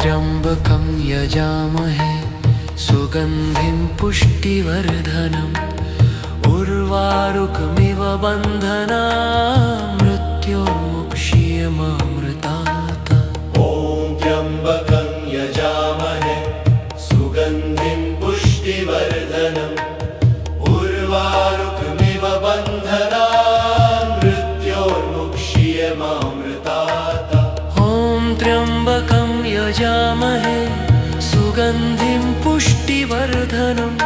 त्र्यम्बकं यजामहे सुगन्धिं पुष्टिवर्धनम् उर्वारुकमिव बन्धनान् मृत्योर्मुक्षीयमामृतात्। ॐ त्र्यम्बकं यजामहे सुगन्धिं पुष्टिवर्धनम् उर्वारुकमिव बन्धनान् मृत्योर्मुक्षीयमामृतात्। ॐ त्र्यम्बकं यजामहे सुगन्धिं पुष्टिवर्धनम्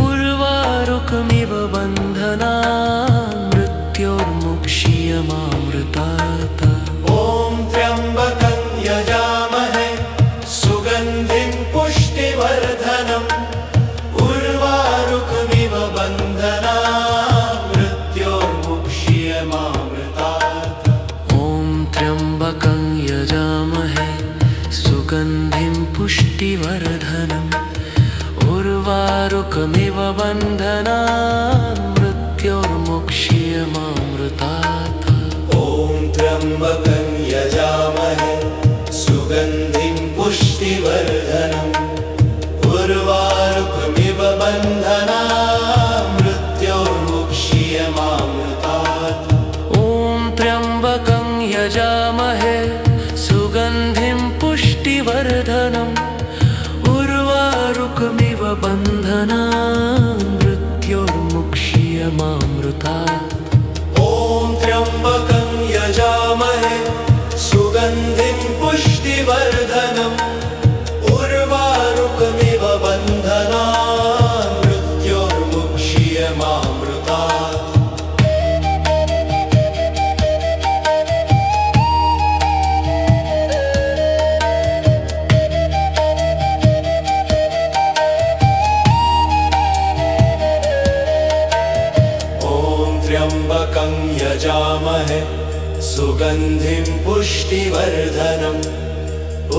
उर्वारुकमिव बन्धनान् मृत्योर्मुक्षीयमामृतात्। ॐ त्र्यम्बकं यजामहे सुगन्धिं पुष्टिवर्धनम् उर्वारुकमिव बन्धनान् मृत्योर्मुक्षीयमामृतात्। ॐ त्र्यम्बकं यजामहे सुगन्धिं पुष्टिवर्धनम् उर्वारुकमिव बन्धनान् मृत्योर्मुक्षीयमामृतात्। ॐ त्र्यम्बकं यजामहे सुगन्धिं पुष्टिवर्धनम् उर्वारुकमिव बन्धनान् मृत्योर्मुक्षीयमामृतात्। ॐ त्र्यम्बकं यजामहे सुगन्धिं पुष्टिवर्धनम् उर्वारुकमिव बन्धनान् मृत्योर्मुक्षीयमामृतात्। ॐ त्र्यम्बकं यजामहे सुगन्धिं पुष्टिवर्धनम् उर्वारुकमिव बन्धनान् मृत्योर्मुक्षीयमामृतात्। त्र्यम्बकं यजामहे सुगन्धिं पुष्टिवर्धनम्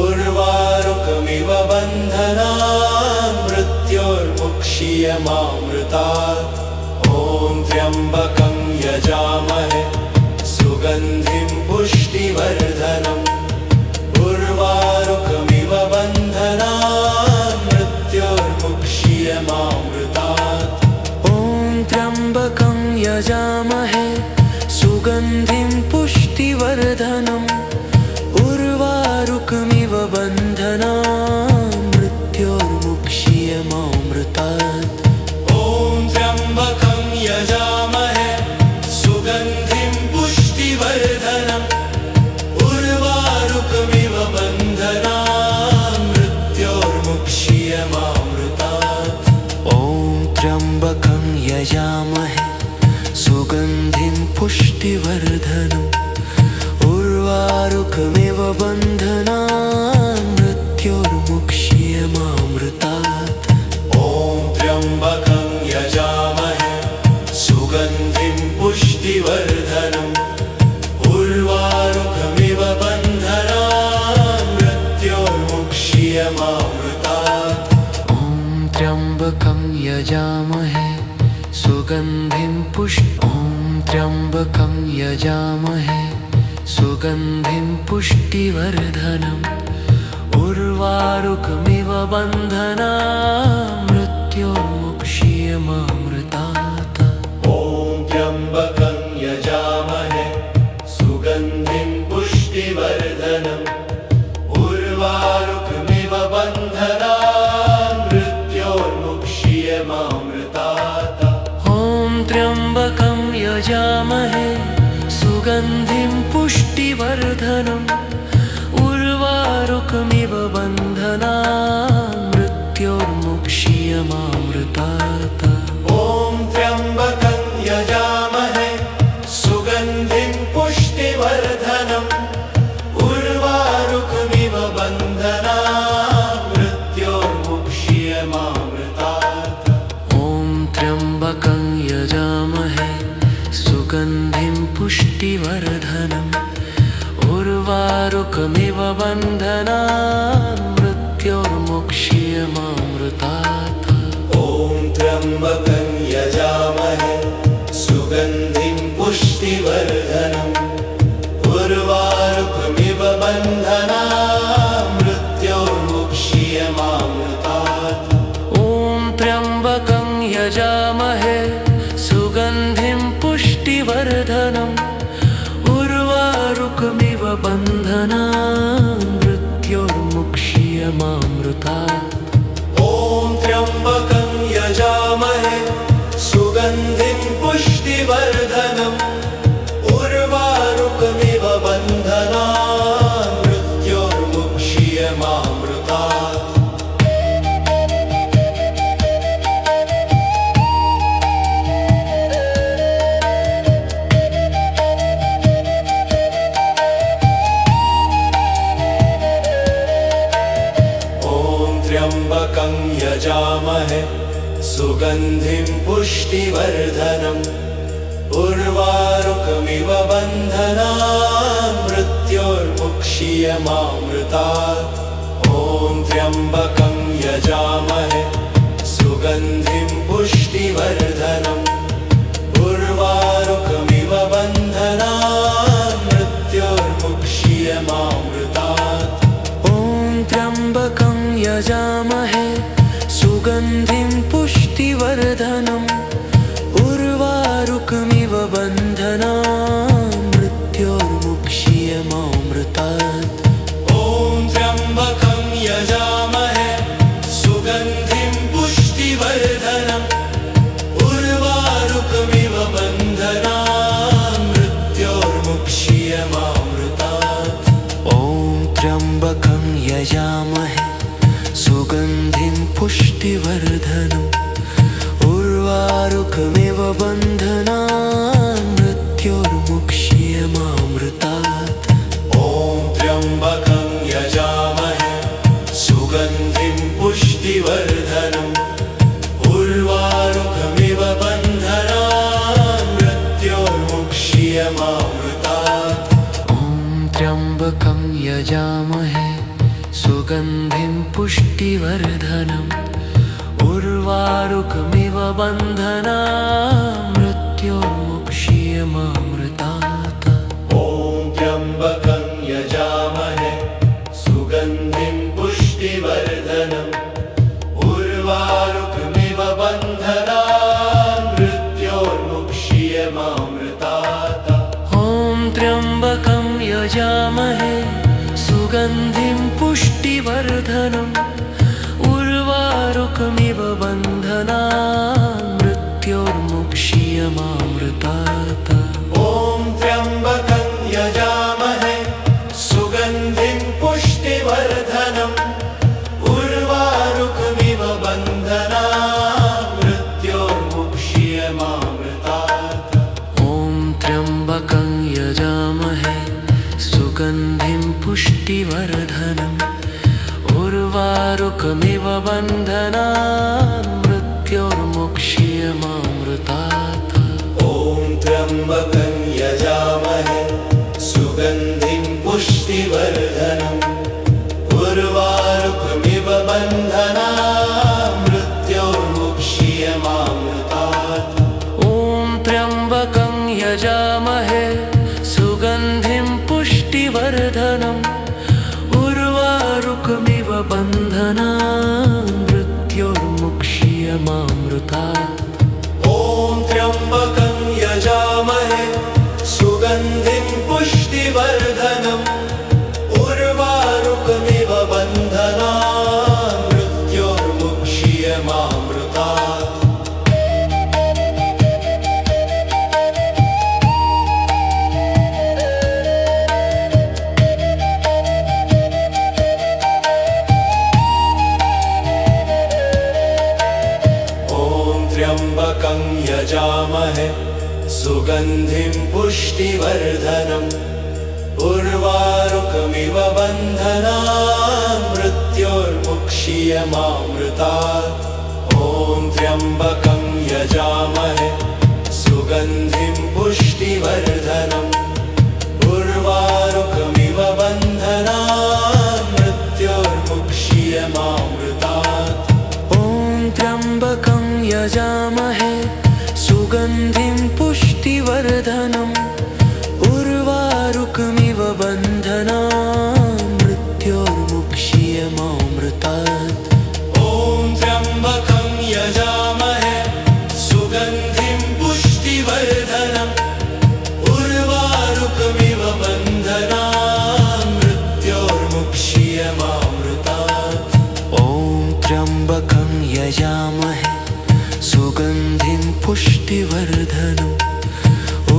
उर्वारुकमिव बन्धनान् मृत्योर्मुक्षीयमामृतात्। ॐ त्र्यम्बकं यजामहे सुगन्धिं पुष्टिवर्धनम् उर्वारुकमिव बन्धनान् मृत्योर्मुक्षीयमामृतात्। ॐ त्र्यम्बकं यजामहे सुगन्धिं पुष्टिवर्धनम् उर्वारुकमिव बन्धनान् मृत्योर्मुक्षीयमामृतात्। ॐ त्र्यम्बकं यजामहे सुगन्धिं पुष्टिवर्धनम् उर्वारुकमिव बन्धनान् मृत्योर्मुक्षीयमामृतात्। ॐ त्र्यम्बकं यजामहे सुगन्धिं पुष्टिवर्धनम् उर्वारुकमिव बन्धनान् मृत्योर्मुक्षीयमामृतात्। ॐ त्र्यम्बकं यजामहे सुगन्धिं पुष्टिवर्धनम् उर्वारुकमिव बन्धनान् मृत्योर्मुक्षीयमामृतात्। ॐ त्र्यम्बकं यजामहे सुगन्धिं पुष्टिवर्धनम् उर्वारुकमिव बन्धनान् मृत्योर्मुक्षीयमामृतात्। ॐ त्र्यम्बकं यजामहे सुगन्धिं पुष्टिवर्धनम् उर्वारुकमिव बन्धनान् मृत्योर्मुक्षीयमामृतात्। ॐ त्र्यम्बकं यजामहे सुगन्धिं पुष्टिवर्धनम् उर्वारुकमिव बन्धनान् मृत्योर्मुक्षीयमामृतात्। ॐ त्र्यम्बकं यजामहे सुगन्धिं पुष्टिवर्धनम् उर्वारुकमिव बन्धनान् मृत्योर्मुक्षीयमामृतात्। ॐ त्र्यम्बकं यजामहे सुगन्धिं पुष्टिवर्धनम् उर्वारुकमिव बन्धनान् मृत्योर्मुक्षीयमामृतात्। ॐ त्र्यम्बकं त्र्यम्बकं यजामहे सुगन्धिं पुष्टिवर्धनम् उर्वारुकमिव बन्धनान् मृत्योर्मुक्षीयमामृतात्। ॐ त्र्यम्बकं यजामहे सुगन्धिं पुष्टिवर्धनम् उर्वारुकमिव बन्धनान् मृत्योर्मुक्षीयमामृतात्। ॐ त्र्यम्बकं यजामहे सुगन्धिं पुष्टिवर्धनम् उर्वारुकमिव बन्धनान् मृत्योर्मुक्षीयमामृतात्। ॐ त्र्यम्बकं यजामहे सुगन्धिं पुष्टिवर्धनम् उर्वारुकमिव बन्धनान् मृत्योर्मुक्षीयमामृतात्। ॐ त्र्यम्बकं यजामहे सुगन्धिं पुष्टिवर्धनम् उर्वारुकमिव बन्धनान् मृत्योर्मुक्षीयमामृतात्। ॐ त्र्यम्बकं यजामहे सुगन्धिं पुष्टिवर्धनम् उर्वारुकमिव बन्धनान् मृत्योर्मुक्षीयमामृतात्। ॐ त्र्यम्बकं यजामहे सुगन्धिं पुष्टिवर्धनम् उर्वारुकमिव बन्धनान् मृत्योर्मुक्षीयमामृतात्। ॐ त्र्यम्बकं यजामहे सुगन्धिं पुष्टिवर्धनम् उर्वारुकमिव बन्धनान् मृत्योर्मुक्षीयमामृतात्। ॐ त्र्यम्बकं यजामहे सुगन्धिं पुष्टिवर्धनम् उर्वारुकमिव बन्धनान् मृत्योर्मुक्षीयमामृतात्। ॐ त्र्यम्बकं यजामहे सुगन्धिं पुष्टिवर्धनम् उर्वारुकमिव बन्धनान् मृत्योर्मुक्षीयमामृतात्। ॐ त्र्यम्बकं यजामहे सुगन्धिं पुष्टिवर्धनम् उर्वारुकमिव बन्धनान् मृत्योर्मुक्षीयमामृतात्। ॐ त्र्यम्बकं यजामहे सुगन्धिं पुष्टिवर्धनम् उर्वारुकमिव बन्धनान् मृत्योर्मुक्षीयमामृतात्। ॐ त्र्यम्बकं यजामहे सुगन्धिं पुष्टिवर्धनम् उर्वारुकमिव बन्धनान् मृत्योर्मुक्षीयमामृतात्। ॐ त्र्यम्बकं यजामहे सुगन्धिं पुष्टिवर्धनम् उर्वारुकमिव बन्धनान् मृत्योर्मुक्षीयमामृतात्। त्र्यम्बकं यजामहे सुगन्धिं पुष्टिवर्धनम् उर्वारुकमिव बन्धनान् मृत्योर्मुक्षीयमामृतात्। ॐ त्र्यम्बकं यजामहे सुगन्धिं पुष्टिवर्धनम् उर्वारुकमिव बन्धनान् मृत्योर्मुक्षीयमामृतात्। ॐ त्र्यम्बकं यजामहे सुगन्धिं पुष्टिवर्धनम् उर्वारुकमिव बन्धनान् मृत्योर्मुक्षीयमामृतात्। ॐ त्र्यम्बकं यजामहे सुगन्धिं पुष्टिवर्धनम् उर्वारुकमिव बन्धनान् मृत्योर्मुक्षीयमामृतात्। ॐ त्र्यम्बकं यजामहे सुगन्धिं पुष्टिवर्धनम्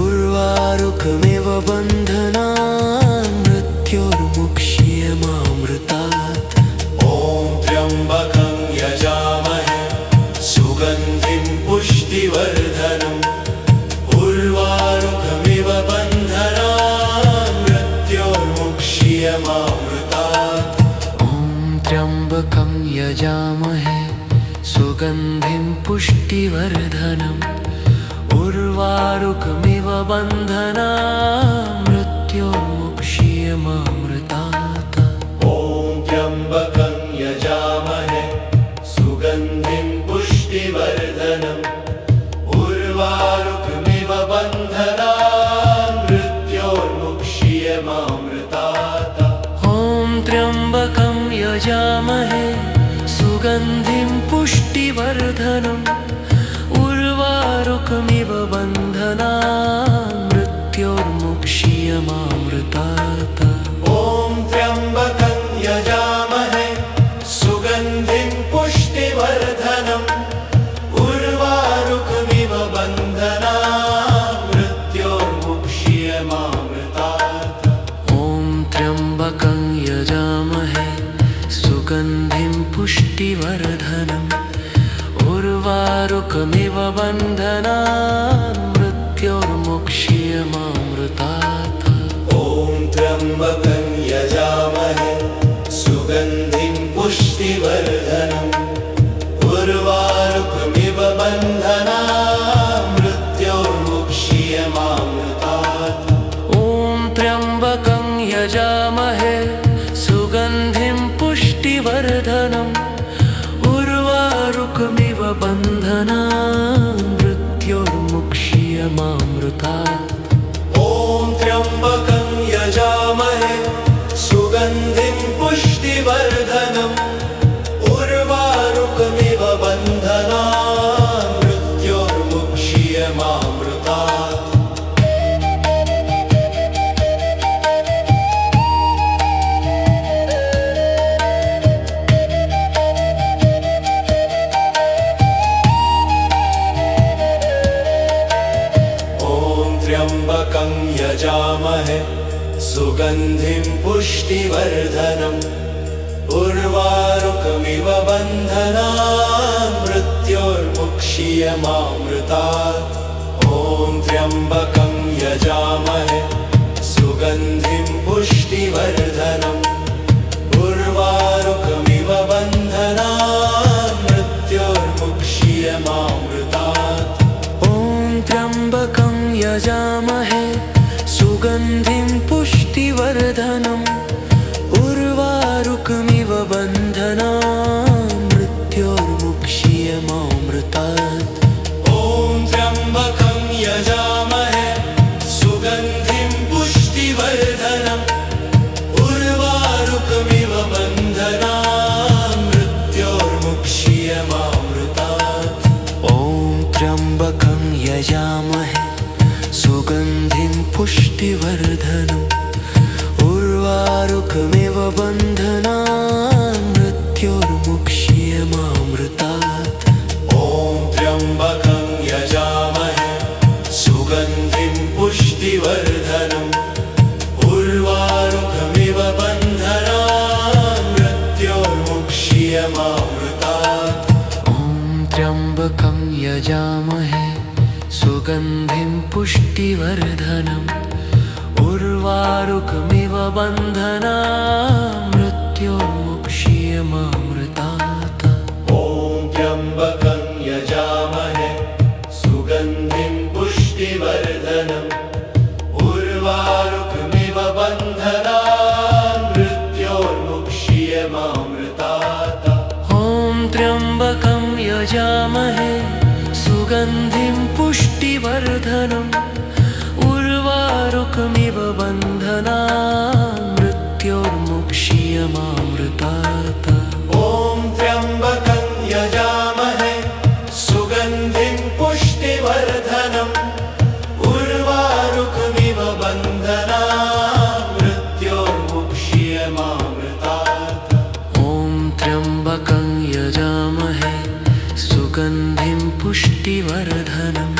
उर्वारुकमिव बन्धनान् मृत्योर्मुक्षीयमामृतात्। ॐ त्र्यम्बकं यजामहे सुगन्धिं पुष्टिवर्धनम् उर्वारुकमिव बन्धनान् मृत्योर्मुक्षीयमामृतात्। ॐ त्र्यम्बकं यजामहे सुगन्धिं पुष्टिवर्धनम् उर्वारुकमिव बन्धनान् मृत्योर्मुक्षीयमामृतात्। ॐ त्र्यम्बकं यजामहे सुगन्धिं पुष्टिवर्धनम् उर्वारुकमिव बन्धनान् मृत्योर्मुक्षीयमामृतात्। ॐ त्र्यम्बकं यजामहे सुगन्धिं पुष्टिवर्धनम् उर्वारुकमिव बन्धनान् मृत्योर्मुक्षीयमामृतात्। ॐ त्र्यम्बकं यजामहे सुगन्धिं पुष्टिवर्धनम् उर्वारुकमिव बन्धनान् मृत्योर्मुक्षीयमामृतात्। ॐ त्र्यम्बकं यजामहे सुगन्धिं पुष्टिवर्धनम् उर्वारुकमिव बन्धनान् मृत्योर्मुक्षीयमामृतात्। ॐ त्र्यम्बकं यजामहे सुगन्धिं पुष्टिवर्धनम् उर्वारुकमिव बन्धनान् मृत्योर्मुक्षीयमामृतात्। ॐ त्र्यम्बकं यजामहे सुगन्धिं पुष्टिवर्धनम् उर्वारुकमिव बन्धनान् मृत्योर्मुक्षीयमामृतात्। त्र्यम्बकं यजामहे सुगन्धिं पुष्टिवर्धनम् उर्वारुकमिव बन्धनान् मृत्योर्मुक्षीयमामृतात्। ॐ त्र्यम्बकं यजामहे सुगन्धिं पुष्टिवर्धनम् उर्वारुकमिव बन्धनान् मृत्योर्मुक्षीयमामृतात्। ॐ त्र्यम्बकं यजामहे सुगन्धिं पुष्टिवर्धनम् उर्वारुकमिव बन्धनान् मृत्योर्मुक्षीयमामृतात्। ॐ त्र्यम्बकं यजामहे सुगन्धिं पुष्टिवर्धनम् उर्वारुकमिव बन्धनान् मृत्योर्मुक्षीयमामृतात्। ॐ त्र्यम्बकं यजामहे सुगन्धिं पुष्टिवर्धनम् उर्वारुकमिव बन्धनान् मृत्योर्मुक्षीयमामृतात्। ॐ त्र्यम्बकं यजामहे सुगन्धिं पुष्टिवर्धनम् उर्वारुकमिव बन्धनान् मृत्योर्मुक्षीयमामृतात्। ॐ त्र्यम्बकं यजामहे सुगन्धिं पुष्टिवर्धनम् उर्वारुकमिव बन्धनान् मृत्योर्मुक्षीयमामृतात्। ॐ त्र्यम्बकं यजामहे सुगन्धिं पुष्टिवर्धनम् उर्वारुकमिव बन्धनान् मृत्योर्मुक्षीयमामृतात्। ॐ त्र्यम्बकं यजामहे सुगन्धिं पुष्टिवर्धनम् उर्वारुकमिव बन्धनान् मृत्योर्मुक्षीयमामृतात्। ॐ त्र्यम्बकं यजामहे सुगन्धिं पुष्टिवर्धनम् उर्वारुकमिव बन्धनान् मृत्योर्मुक्षीयमामृतात्। ॐ त्र्यम्बकं यजामहे सुगन्धिं पुष्टिवर्धनम्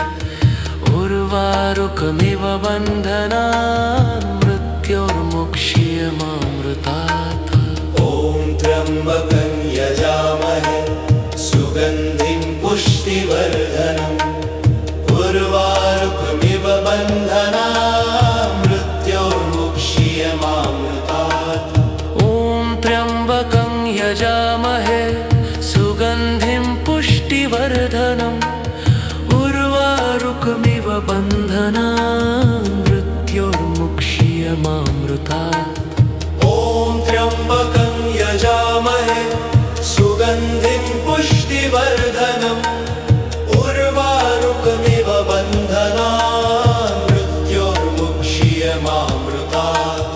उर्वारुकमिव बन्धनान् मृत्योर्मुक्षीयमामृतात्। ॐ त्र्यम्बकं यजामहे सुगन्धिं पुष्टिवर्धनम् उर्वारुकमिव बन्धनान् मृत्योर्मुक्षीयमामृतात्। ॐ त्र्यम्बकं यजामहे सुगन्धिं पुष्टिवर्धनम् उर्वारुकमिव बन्धनान् मृत्योर्मुक्ष्यमामृतात्। ॐ त्र्यम्बकं यजामहे सुगन्धिं पुष्टिवर्धनम् उर्वारुकमिव बन्धनान् मृत्योर्मुक्ष्यमामृतात्।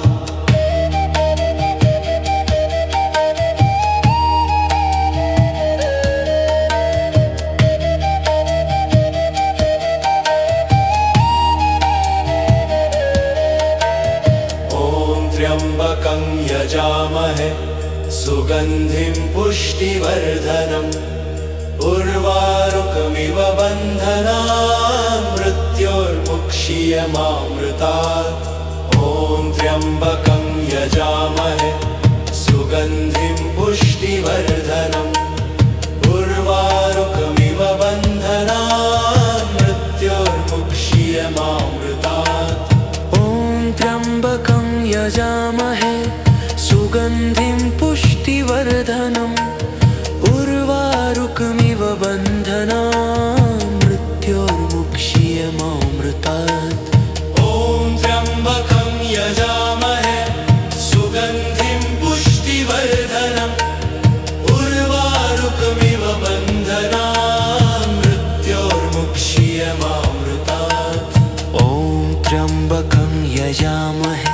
त्र्यम्बकं यजामहे सुगन्धिं पुष्टिवर्धनम् उर्वारुकमिव बन्धनान् मृत्योर्मुक्ष्यमामृतात्। ॐ त्र्यम्बकं यजामहे सुगन्धिं पुष्टिवर्धनम् उर्वारुकमिव बन्धनान् मृत्योर्मुक्ष्यमामृतात्। त्र्यम्बकं यजामहे सुगन्धिं पुष्टिवर्धनम् उर्वारुकमिव बन्धनान् मृत्योर्मुक्ष्यमामृतात्। ॐ त्र्यम्बकं यजामहे सुगन्धिं पुष्टिवर्धनम् उर्वारुकमिव बन्धनान् मृत्योर्मुक्ष्यमामृतात्। ॐ त्र्यम्बकं यजामहे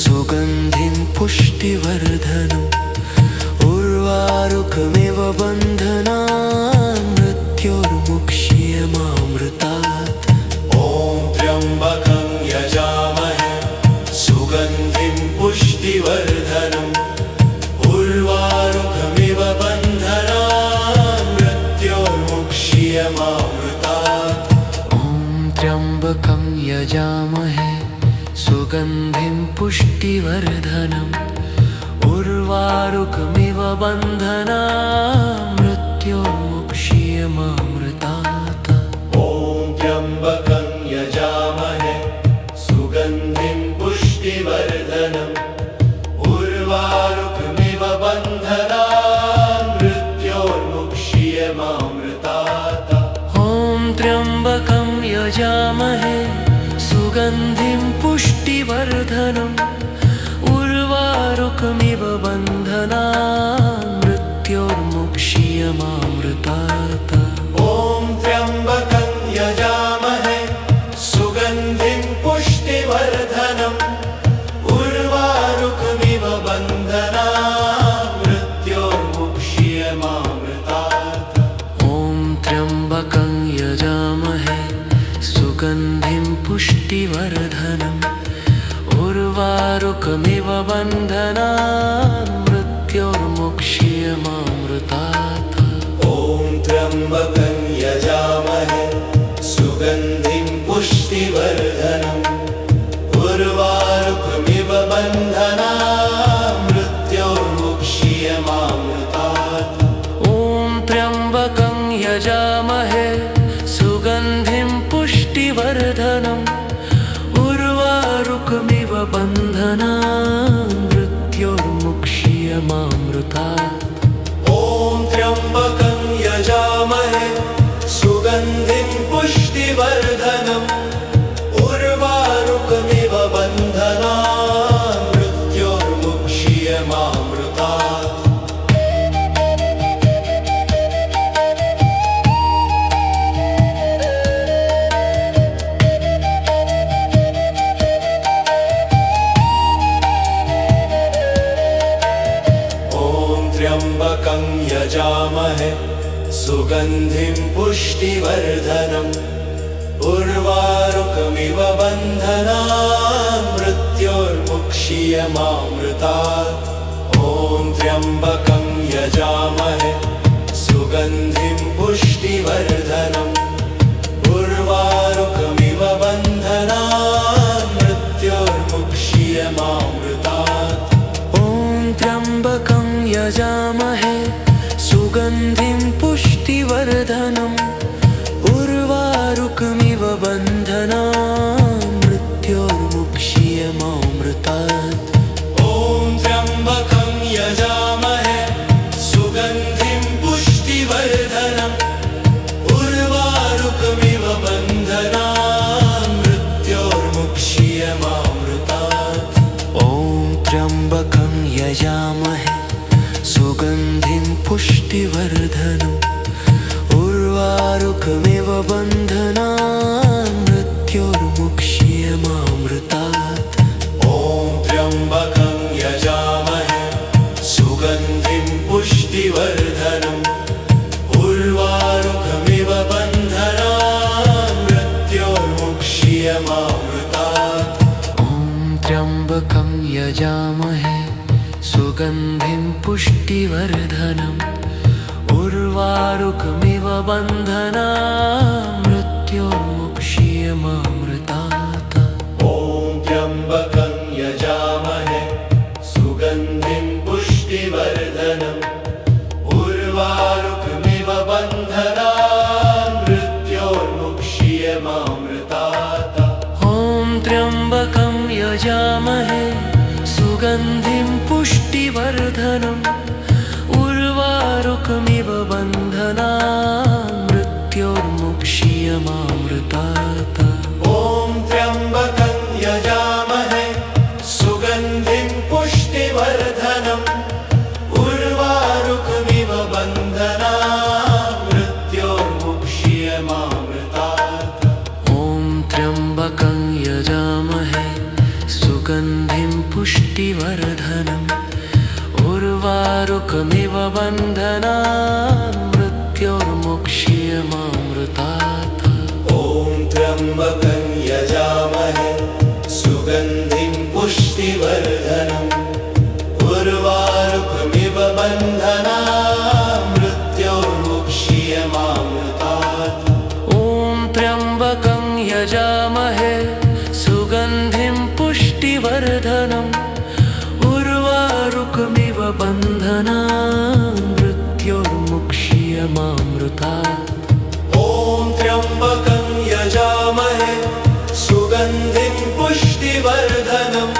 सुगन्धिं पुष्टिवर्धनम् उर्वारुकमिव बन्धनान् मृत्योर्मुक्ष्यमामृतात्। ॐ त्र्यम्बकं यजामहे सुगन्धिं पुष्टिवर्धनम् उर्वारुकमिव बन्धनान् मृत्योर्मुक्ष्यमामृतात्। ॐ त्र्यम्बकं यजामहे सुगन्धिं पुष्टिवर्धनम् उर्वारुकमिव बन्धनान् मृत्योर्मुक्ष्यमामृतात्। ॐ त्र्यम्बकं यजामहे सुगन्धिं पुष्टिवर्धनम् उर्वारुकमिव बन्धनान् मृत्योर्मुक्ष्यमामृतात्। ॐ त्र्यम्बकं यजामहे सुगन्धिं पुष्टिवर्धनम् उर्वारुकमिव बन्धनान् मृत्योर्मुक्ष्यमामृतात्। ॐ त्र्यम्बकं यजामहे सुगन्धिं पुष्टिवर्धनम् उर्वारुकमिव बन्धनान् मृत्योर्मुक्ष्यमामृतात्। ॐ त्र्यम्बकं यजामहे सुगन्धिं पुष्टिवर्धनम् उर्वारुकमिव बन्धनान् मृत्योर्मुक्ष्यमामृतात्। ॐ त्र्यम्बकं यजामहे सुगन्धिं पुष्टिवर्धनम् उर्वारुकमिव बन्धनान् मृत्योर्मुक्ष्यमामृतात्। ॐ त्र्यम्बकं यजामहे सुगन्धिं पुष्टिवर्धनम् उर्वारुकमिव बन्धनान् मृत्योर्मुक्ष्यमामृतात्। ॐ त्र्यम्बकं यजामहे सुगन्धिं पुष्टिवर्धनम् उर्वारुकमिव बन्धनान् मृत्योर्मुक्ष्यमामृतात्। त्र्यम्बकं यजामहे सुगन्धिं पुष्टिवर्धनम् उर्वारुकमिव बन्धनान् मृत्योर्मुक्ष्यमामृतात्। ॐ त्र्यम्बकं यजामहे सुगन्धिं पुष्टिवर्धनम् उर्वारुकमिव बन्धनान् मृत्योर्मुक्ष्यमामृतात्। ॐ त्र्यम्बकं यजामहे सुगन्धिं पुष्टिवर्धनम् उर्वारुकमिव बन्धनान् मृत्योर्मुक्ष्यमामृतात्। ॐ त्र्यम्बकं यजामहे पुष्टिवर्धनम् उर्वारुकमिव बन्धनान् मृत्योर्मुक्ष्यमामृतात्। ॐ त्र्यम्बकं यजामहे सुगन्धिं पुष्टिवर्धनम् उर्वारुकमिव बन्धनान् मृत्योर्मुक्ष्यमामृतात्। ॐ त्र्यम्बकं यजामहे सुगन्धिं पुष्टिवर्धनम् उर्वारुकमिव बन्धनान् मृत्योर्मुक्ष्यमामृतात्। ॐ त्र्यम्बकं यजामहे सुगन्धिं पुष्टिवर्धनम् उर्वारुकमिव बन्धनान् मृत्योर्मुक्ष्यमामृतात्। ॐ त्र्यम्बकं यजामहे सुगन्धिं पुष्टिवर्धनम् उर्वारुकमिव बन्धनान् मृत्योर्मुक्ष्यमामृतात्। ॐ त्र्यम्बकं यजामहे सुगन्धिं पुष्टिवर्धनम् उर्वारुकमिव बन्धनान् मृत्योर्मुक्ष्यमामृतात्। ॐ त्र्यम्बकं यजामहे सुगन्धिं पुष्टिवर्धनम् उर्वारुकमिव बन्धनान् मृत्योर्मुक्ष्यमामृतात्। ॐ त्र्यम्बकं यजामहे सुगन्धिं पुष्टिवर्धनम् उर्वारुकमिव बन्धनान् मृत्योर्मुक्ष्यमामृतात्। ॐ त्र्यम्बकं यजामहे सुगन्धिं पुष्टिवर्धनम् उर्वारुकमिव बन्धनान् मृत्योर्मुक्ष्यमामृतात्। ॐ त्र्यम्बकं यजामहे सुगन्धिं पुष्टिवर्धनम्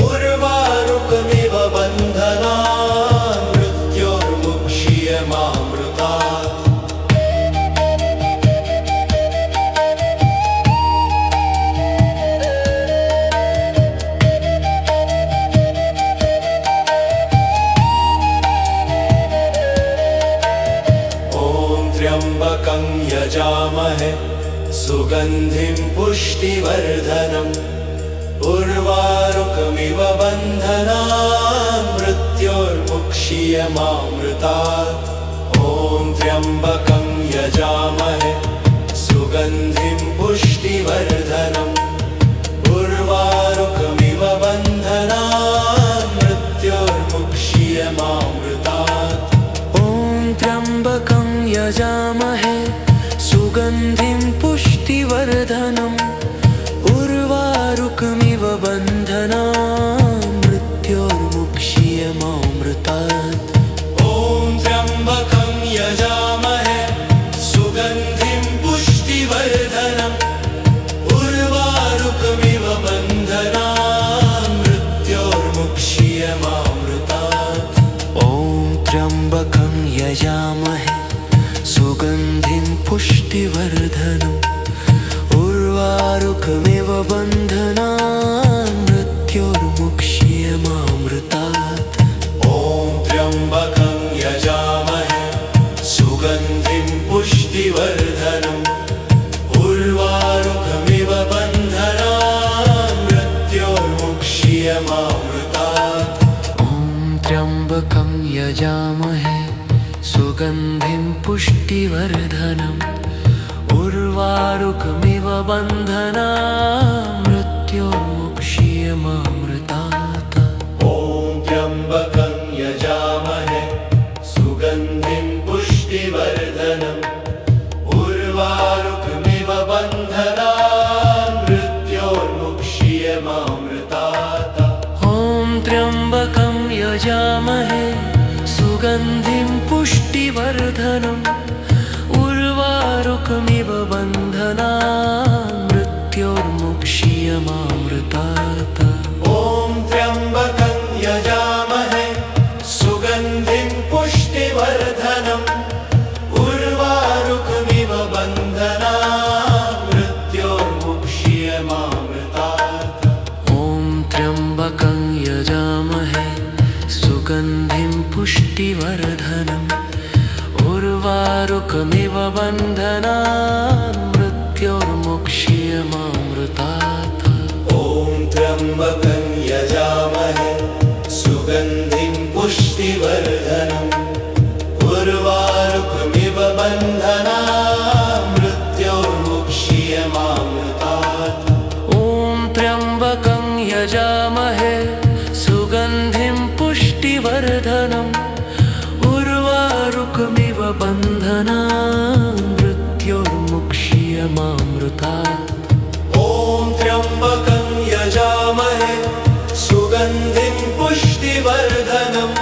उर्वारुकमिव बन्धनान् मृत्योर्मुक्ष्यमामृतात्। त्र्यम्बकं यजामहे सुगन्धिं पुष्टिवर्धनम् उर्वारुकमिव बन्धनान् मृत्योर्मुक्ष्यमामृतात्। ॐ त्र्यम्बकं यजामहे सुगन्धिं पुष्टिवर्धनम् उर्वारुकमिव बन्धनान् मृत्योर्मुक्ष्यमामृतात्। ॐ त्र्यम्बकं यजामहे सुगन्धिं पुष्टिवर्धनम् उर्वारुकमिव बन्धनान् मृत्योर्मुक्ष्यमामृतात्। ॐ त्र्यम्बकं यजामहे सुगन्धिं पुष्टिवर्धनम् उर्वारुकमिव बन्धनान् मृत्योर्मुक्ष्यमामृतात्। ॐ त्र्यम्बकं यजामहे सुगन्धिं पुष्टिवर्धनम् उर्वारुकमिव बन्धनान् मृत्योर्मुक्ष्यमामृतात्। ॐ त्र्यम्बकं यजामहे सुगन्धिं पुष्टिवर्धनम् उर्वारुकमिव बन्धनान् मृत्योर्मुक्ष्यमामृतात्। ॐ त्र्यम्बकं यजामहे सुगन्धिं पुष्टिवर्धनम् उर्वारुकमिव बन्धनान् मृत्योर्मुक्ष्यमामृतात्। ॐ त्र्यम्बकं यजामहे सुगन्धिं पुष्टिवर्धनम् उर्वारुकमिव बन्धनान् मृत्योर्मुक्ष्यमामृतात्। ॐ त्र्यम्बकं यजामहे सुगन्धिं पुष्टिवर्धनम् उर्वारुकमिव बन्धनान् मृत्योर्मुक्ष्यमामृतात्। ॐ त्र्यम्बकं यजामहे सुगन्धिं पुष्टिवर्धनम् उर्वारुकमिव बन्धनान् मृत्योर्मुक्ष्यमामृतात्। ॐ त्र्यम्बकं यजामहे सुगन्धिं पुष्टि पुष्टिवर्धनम् उर्वारुकमिव बन्धनान् मृत्योर्मुक्ष्यमामृतात्। ॐ त्र्यम्बकं यजामहे सुगन्धिं पुष्टिवर्धनम् उर्वारुकमिव बन्धनान् मृत्योर्मुक्ष्यमामृतात्। ॐ त्र्यम्बकं यजामहे सुगन्धिं पुष्टिवर्धनम् उर्वारुकमिव बन्धनान् मृत्योर्मुक्ष्यमामृतात्। ॐ त्र्यम्बकं यजामहे सुगन्धिं पुष्टिवर्धनम्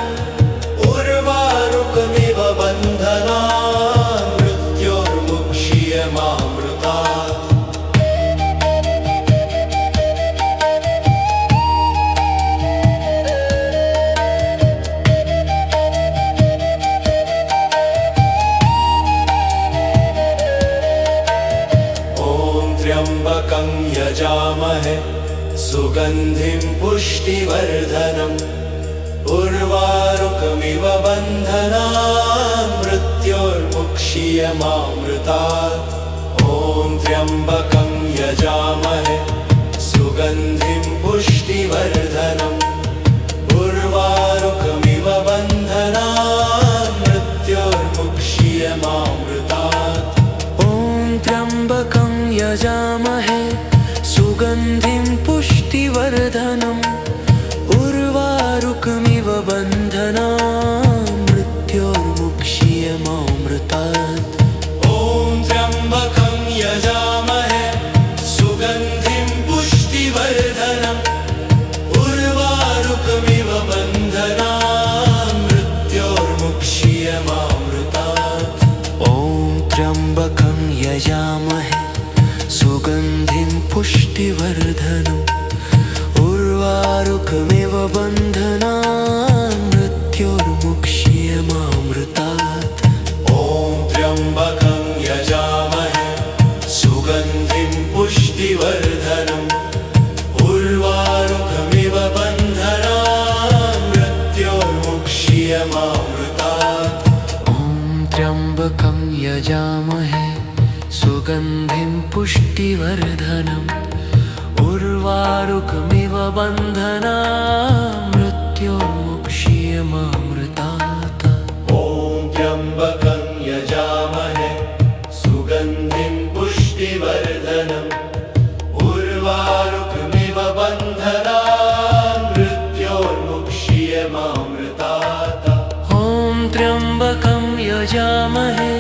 उर्वारुकमिव बन्धनान् मृत्योर्मुक्ष्यमामृतात्। त्र्यम्बकं यजामहे सुगन्धिं पुष्टिवर्धनम् उर्वारुकमिव बन्धनान् मृत्योर्मुक्ष्यमामृतात्। ॐ त्र्यम्बकं यजामहे सुगन्धिं पुष्टिवर्धनम् उर्वारुकमिव बन्धनान् मृत्योर्मुक्ष्यमामृतात्। ॐ त्र्यम्बकं यजामहे सुगन्धिं पुष्टिवर्धनम् उर्वारुकमिव बन्धनान् मृत्योर्मुक्ष्यमामृतात्। ॐ त्र्यम्बकं यजामहे सुगन्धिं पुष्टिवर्धनम् उर्वारुकमिव बन्धनान् मृत्योर्मुक्ष्यमामृतात्। ॐ त्र्यम्बकं यजामहे सुगन्धिं पुष्टिवर्धनम् उर्वारुकमिव बन्धनान् मृत्योर्मुक्ष्यमामृतात्। ॐ त्र्यम्बकं यजामहे सुगन्धिं पुष्टिवर्धनम् उर्वारुकमिव बन्धनान् मृत्योर्मुक्ष्यमामृतात्। ॐ त्र्यम्बकं यजामहे सुगन्धिं पुष्टिवर्धनम् उर्वारुकमिव बन्धनान् मृत्योर्मुक्ष्यमामृतात्। ॐ त्र्यम्बकं यजामहे सुगन्धिं पुष्टिवर्धनम् उर्वारुकमिव बन्धनान् मृत्योर्मुक्ष्यमामृतात्। ॐ त्र्यम्बकं यजामहे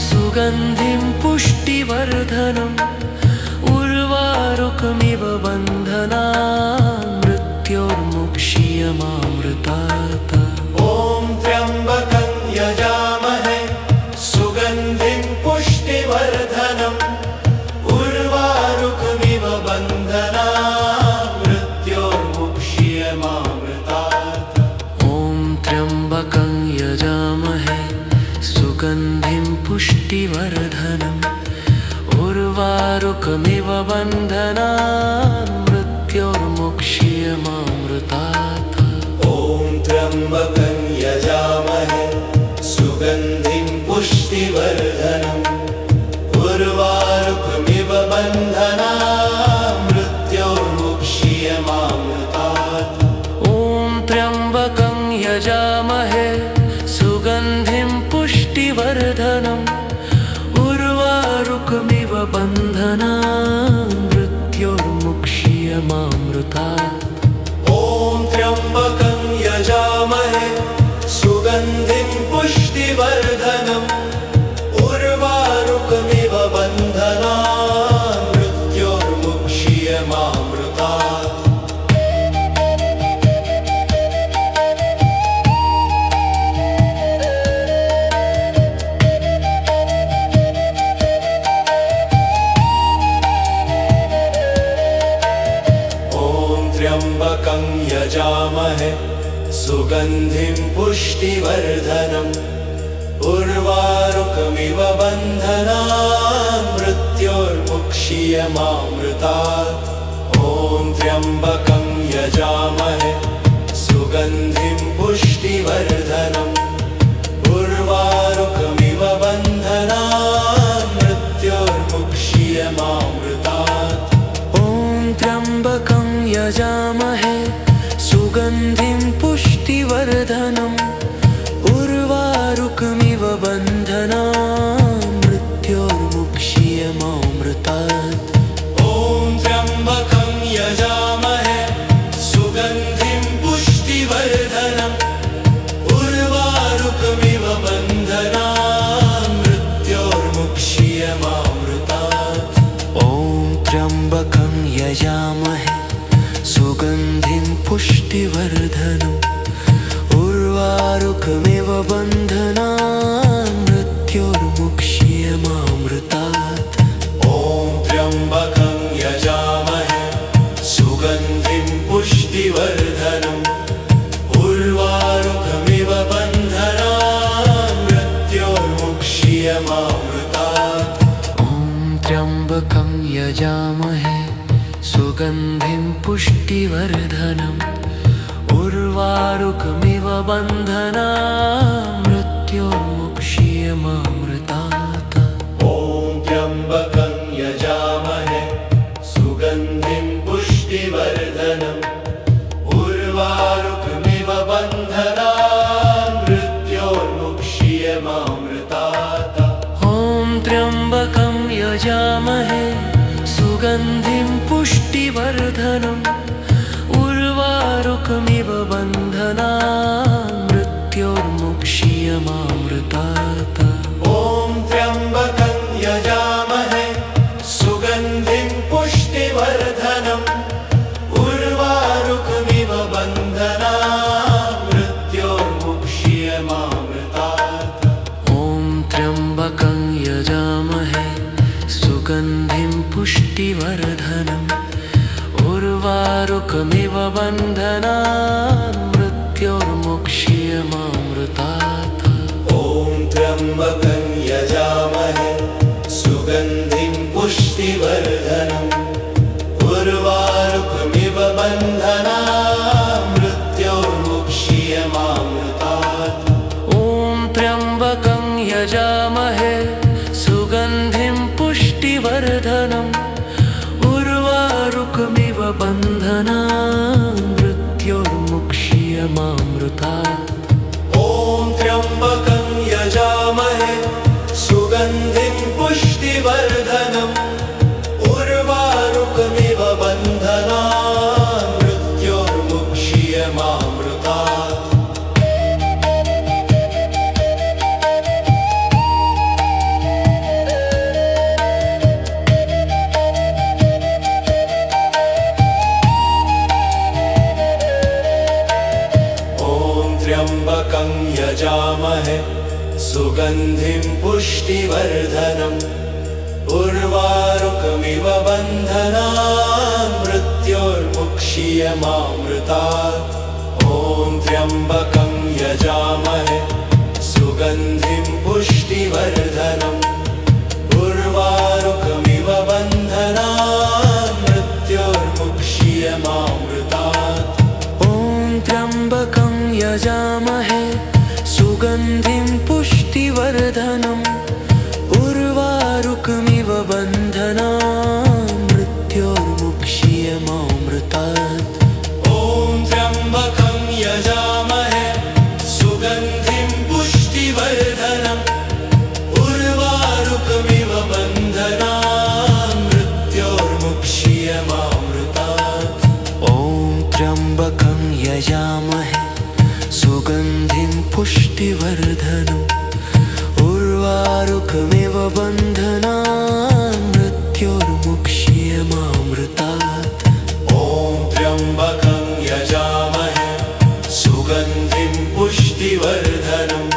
सुगन्धिं पुष्टिवर्धनम् उर्वारुकमिव बन्धनान् मृत्योर्मुक्ष्यमामृतात्। ॐ त्र्यम्बकं यजामहे सुगन्धिं पुष्टिवर्धनम् उर्वारुकमिव बन्धनान् मृत्योर्मुक्ष्यमामृतात्। ॐ त्र्यम्बकं यजामहे सुगन्धिं पुष्टिवर्धनम् उर्वारुकमिव बन्धनान् मृत्योर्मुक्ष्यमामृतात्। ॐ त्र्यम्बकं यजामहे सुगन्धिं पुष्टिवर्धनम् उर्वारुकमिव बन्धनान् मृत्योर्मुक्ष्यमामृतात्। ॐ त्र्यम्बकं यजामहे सुगन्धिं पुष्टिवर्धनम् उर्वारुकमिव बन्धनान् मृत्योर्मुक्ष्यमामृतात्। ॐ त्र्यम्बकं यजामहे सुगन्धिं पुष्टिवर्धनम् उर्वारुकमिव बन्धनान् मृत्योर्मुक्ष्यमामृतात्। त्र्यम्बकं यजामहे सुगन्धिं पुष्टिवर्धनम् उर्वारुकमिव बन्धनान् मृत्योर्मुक्ष्यमामृतात्। ॐ त्र्यम्बकं यजामहे सुगन्धिं पुष्टिवर्धनम् पुष्टिवर्धनम् उर्वारुकमिव बन्धनान् मृत्योर्मुक्ष्यमामृतात्। ॐ त्र्यम्बकं यजामहे सुगन्धिं पुष्टिवर्धनम् उर्वारुकमिव बन्धनान् मृत्योर्मुक्ष्यमामृतात्। ॐ त्र्यम्बकं यजामहे सुगन्धिं पुष्टिवर्धनम् उर्वारुकमिव बन्धनान् मृत्योर्मुक्ष्यमामृतात्। ॐ त्र्यम्बकं यजामहे सुगन्धिं पुष्टिवर्धनम् उर्वारुकमिव बन्धनान् मृत्योर्मुक्ष्यमामृतात्। ॐ त्र्यम्बकं यजामहे सुगन्धिं पुष्टिवर्धनम् उर्वारुकमिव बन्धनान् मृत्योर्मुक्ष्यमामृतात्। ॐ त्र्यम्बकं यजामहे सुगन्धिं पुष्टिवर्धनम् उर्वारुकमिव बन्धनान् मृत्योर्मुक्ष्यमामृतात्। ॐ त्र्यम्बकं यजामहे सुगन्धिं पुष्टिवर्धनम् उर्वारुकमिव बन्धनान् मृत्योर्मुक्ष्यमामृतात्। ॐ त्र्यम्बकं यजामहे सुगन्धिं पुष्टिवर्धनम् उर्वारुकमिव बन्धनान् मृत्योर्मुक्ष्यमामृतात्। ॐ त्र्यम्बकं यजामहे सुगन्धिं पुष्टिवर्धनम् उर्वारुकमिव बन्धनान् मृत्योर्मुक्ष्यमामृतात्। ॐ त्र्यम्बकं यजामहे सुगन्धिं पुष्टिवर्धनम् उर्वारुकमिव बन्धनान् मृत्योर्मुक्ष्यमामृतात्। त्र्यम्बकं यजामहे सुगन्धिं पुष्टिवर्धनम् उर्वारुकमिव बन्धनान् मृत्योर्मुक्ष्यमामृतात्। ॐ त्र्यम्बकं यजामहे सुगन्धिं पुष्टिवर्धनम् उर्वारुकमिव बन्धनान् मृत्योर्मुक्ष्यमामृतात्। ॐ त्र्यम्बकं यजामहे सुगन्धिं पुष्टिवर्धनम् उर्वारुकमिव बन्धनान् मृत्योर्मुक्ष्यमामृतात्। ॐ त्र्यम्बकं यजामहे सुगन्धिं पुष्टिवर्धनम् उर्वारुकमिव बन्धनान् मृत्योर्मुक्ष्यमामृतात्। ॐ त्र्यम्बकं यजामहे सुगन्धिं पुष्टिवर्धनम् उर्वारुकमिव बन्धनान् मृत्योर्मुक्ष्यमामृतात्। ॐ त्र्यम्बकं यजामहे सुगन्धिं पुष्टिवर्धनम्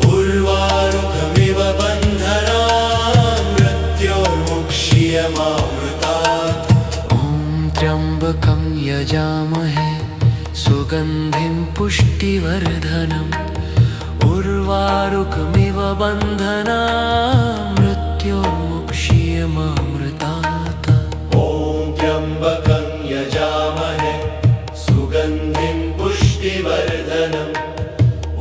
उर्वारुकमिव बन्धनान् मृत्योर्मुक्ष्यमामृतात्। ॐ त्र्यम्बकं यजामहे सुगन्धिं पुष्टिवर्धनम् उर्वारुकमिव बन्धनान् मृत्योर्मुक्ष्यमामृतात्। ॐ त्र्यम्बकं यजामहे सुगन्धिं पुष्टिवर्धनम्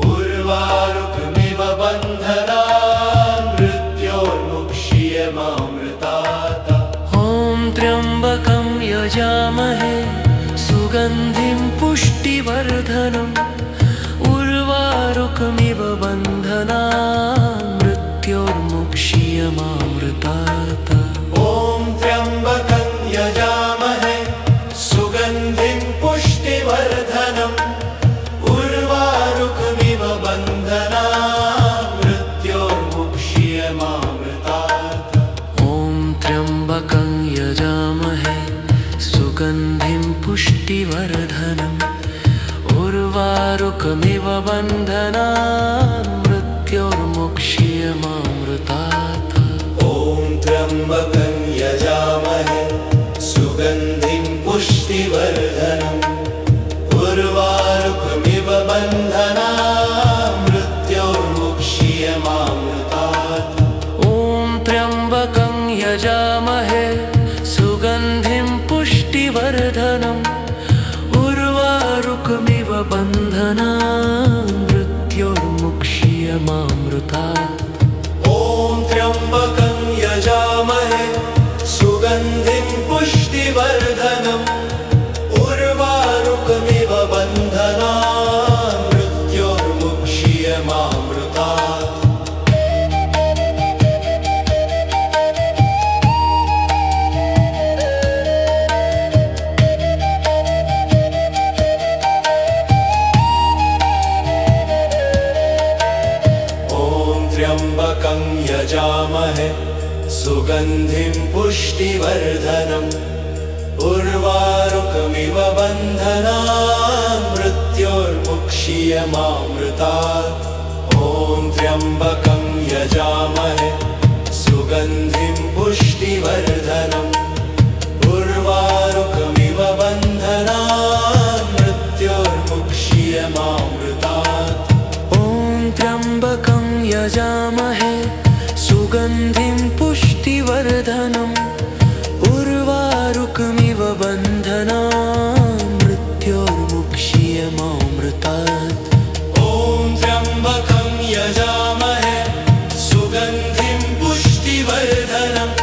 उर्वारुकमिव बन्धनान् मृत्योर्मुक्ष्यमामृतात्। ॐ त्र्यम्बकं यजामहे सुगन्धिं पुष्टिवर्धनम् उर्वारुकमिव बन्धनान् मृत्योर्मुक्ष्यमामृतात्। ॐ त्र्यम्बकं यजामहे सुगन्धिं पुष्टिवर्धनम् उर्वारुकमिव बन्धनान् मृत्योर्मुक्ष्यमामृतात्। ॐ त्र्यम्बकं यजामहे सुगन्धिं पुष्टिवर्धनम् बन्धनान् मृत्योर्मुक्ष्यमामृतात्। ॐ त्र्यम्बकं यजामहे सुगन्धिं पुष्टिवर्धनम् उर्वारुकमिव बन्धनान् मृत्योर्मुक्ष्यमामृतात्। ॐ त्र्यम्बकं यजामहे सुगन्धिं पुष्टिवर्धनम् उर्वारुकमिव बन्धनान् मृत्योर्मुक्ष्यमामृतात्। ॐ त्र्यम्बकं यजामहे सुगन्धिं पुष्टिवर्धनम् उर्वारुकमिव बन्धनान् मृत्योर्मुक्ष्यमामृतात्। त्र्यम्बकं यजामहे सुगन्धिं पुष्टिवर्धनम् उर्वारुकमिव बन्धनान् मृत्योर्मुक्ष्यमामृतात्। ॐ त्र्यम्बकं यजामहे सुगन्धिं पुष्टिवर्धनम् उर्वारुकमिव बन्धनान् मृत्योर्मुक्ष्यमामृतात्। ॐ त्र्यम्बकं यजामहे सुगन्धिं पुष्टिवर्धनम् उर्वारुकमिव बन्धनान् मृत्योर्मुक्ष्यमामृतात्। ॐ त्र्यम्बकं यजामहे सुगन्धिं पुष्टिवर्धनम्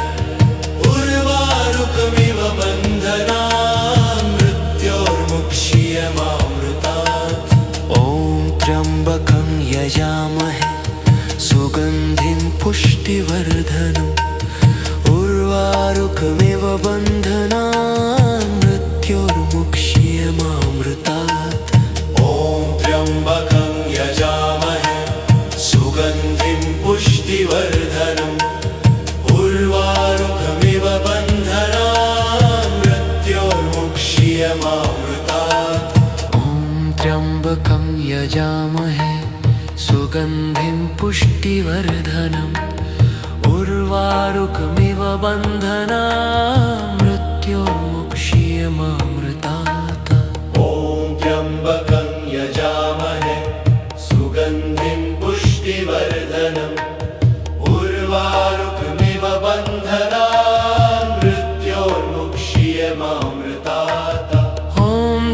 उर्वारुकमिव बन्धनान् मृत्योर्मुक्ष्यमामृतात्। ॐ त्र्यम्बकं यजामहे सुगन्धिं पुष्टिवर्धनम् उर्वारुकमिव बन्धनान् मृत्योर्मुक्ष्यमामृतात्। ॐ त्र्यम्बकं यजामहे सुगन्धिं पुष्टिवर्धनम् उर्वारुकमिव बन्धनान् मृत्योर्मुक्ष्यमामृतात्। ॐ त्र्यम्बकं यजामहे सुगन्धिं पुष्टिवर्धनम् उर्वारुकमिव बन्धनान् मृत्योर्मुक्ष्यमामृतात्। ॐ त्र्यम्बकं यजामहे सुगन्धिं पुष्टिवर्धनम् उर्वारुकमिव बन्धनान् मृत्योर्मुक्ष्यमामृतात्। ॐ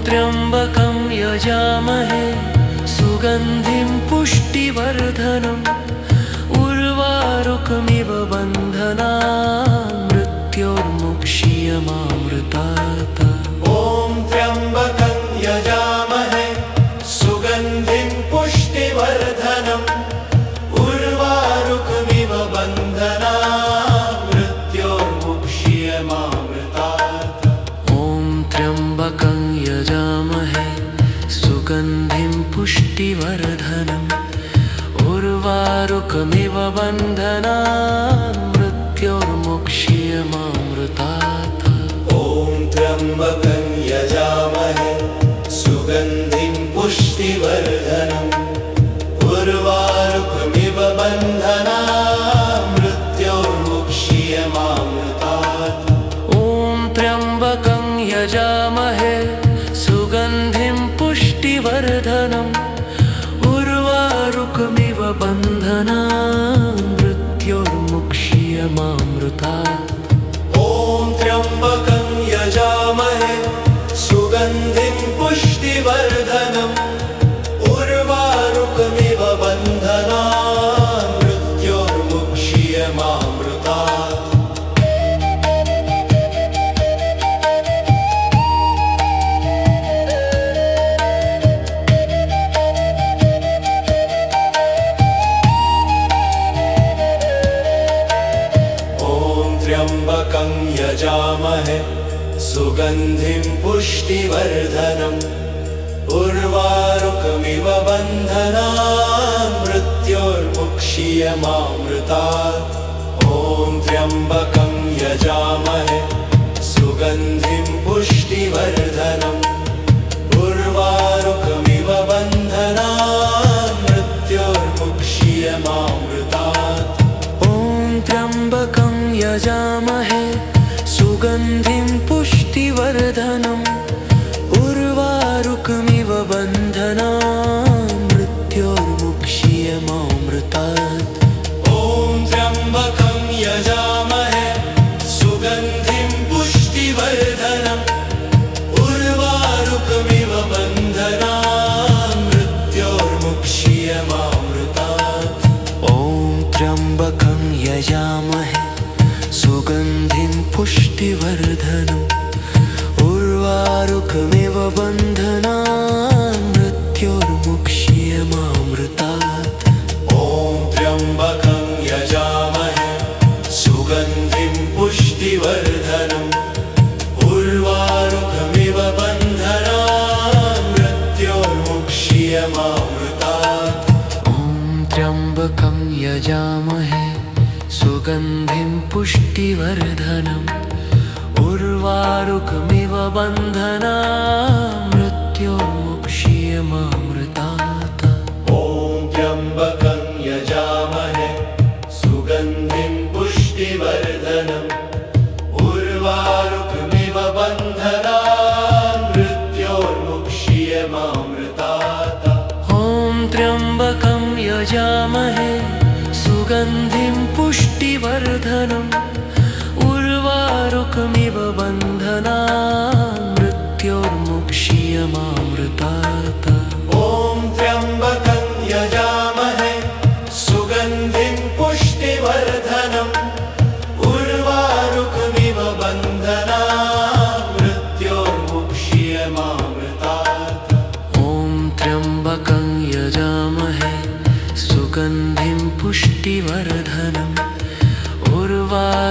त्र्यम्बकं यजामहे सुगन्धिं पुष्टिवर्धनम् उर्वारुकमिव बन्धनान् मृत्योर्मुक्ष्यमामृतात्। ॐ त्र्यम्बकं यजामहे सुगन्धिं पुष्टिवर्धनम् उर्वारुकमिव बन्धनान् मृत्योर्मुक्ष्यमामृतात्। ॐ त्र्यम्बकं यजामहे सुगन्धिं पुष्टिवर्धनम् उर्वारुकमिव बन्धनान् मृत्योर्मुक्ष्यमामृतात्। ॐ त्र्यम्बकं यजामहे सुगन्धिं पुष्टिवर्धनम् उर्वारुकमिव बन्धनान् मृत्योर्मुक्ष्यमामृतात्। ॐ त्र्यम्बकं यजामहे सुगन्धिं पुष्टिवर्धनम् उर्वारुकमिव बन्धनान् मृत्योर्मुक्ष्यमामृतात्। ॐ त्र्यम्बकं यजामहे सुगन्धिं पुष्टिवर्धनम् उर्वारुकमिव बन्धनान् मृत्योर्मुक्ष्यमामृतात्। त्र्यम्बकं यजामहे सुगन्धिं पुष्टिवर्धनम् उर्वारुकमिव बन्धनान् मृत्योर्मुक्ष्यमामृतात्। ॐ त्र्यम्बकं यजामहे सुगन्धिं पुष्टिवर्धनम् उर्वारुकमिव बन्धनान् मुक्षीयमामृतात् ॐ त्र्यम्बकं यजामहे सुगन्धिं पुष्टिवर्धनम् उर्वारुकमिव बन्धनान् मृत्योर्मुक्षीयमामृतात् ॐ त्र्यम्बकं यजामहे सुगन्धिं पुष्टिवर्धनम् उर्वारुकमिव बन्धनान् मृत्योर्मुक्षीयमामृतात् ॐ त्र्यम्बकं यजामहे सुगन्धिं पुष्टिवर्धनम् उर्वारुकमिव बन्धनान् मृत्योर्मुक्षीयमामृतात् ॐ त्र्यम्बकं यजामहे सुगन्धिं पुष्टिवर्धनम् उर्वारुकमिव बन्धनान् मृत्योर्मुक्षीयमामृतात् ॐ त्र्यम्बकं यजामहे सुगन्धिं पुष्टिवर्धनम् उर्वारुकमिव बन्धनान् मृत्योर्मुक्षीयमामृतात् ॐ त्र्यम्बकं यजामहे सुगन्धिं पुष्टिवर्धनम् उर्वारुकमिव बन्धनान् मृत्योर्मुक्षीयमामृतात् ॐ त्र्यम्बकं यजामहे सुगन्धिं पुष्टिवर्धनम् उर्वारुकमिव बन्धनान् मृत्योर्मुक्षीयमामृतात् ॐ त्र्यम्बकं यजामहे सुगन्धिं पुष्टिवर्धनम् उर्वारुकमिव बन्धनान् मृत्योर्मुक्षीयमामृतात् ॐ त्र्यम्बकं यजामहे सुगन्धिं पुष्टिवर्धनम्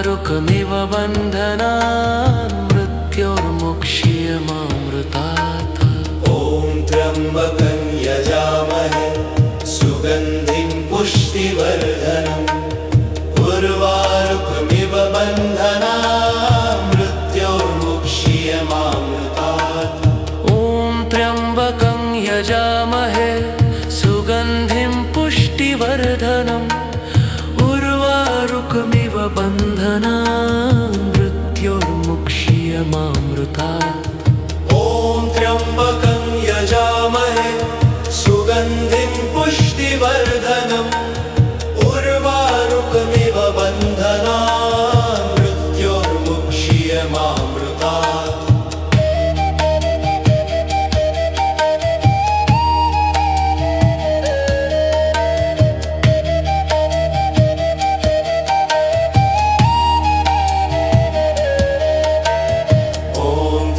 उर्वारुकमिव बन्धनान् मृत्योर्मुक्षीयमामृतात् ॐ त्र्यम्बकं यजामहे सुगन्धिं पुष्टिवर्धनम् उर्वारुकमिव बन्धनान् मृत्योर्मुक्षीयमामृतात् ॐ त्र्यम्बकं यजामहे सुगन्धिं पुष्टिवर्धनम् उर्वारुकमिव बन्धनान् मृत्योर्मुक्षीयमामृतात् ॐ त्र्यम्बकं यजामहे सुगन्धिं पुष्टिवर्धनम् उर्वारुकमिव बन्धनान् मृत्योर्मुक्षीयमामृतात्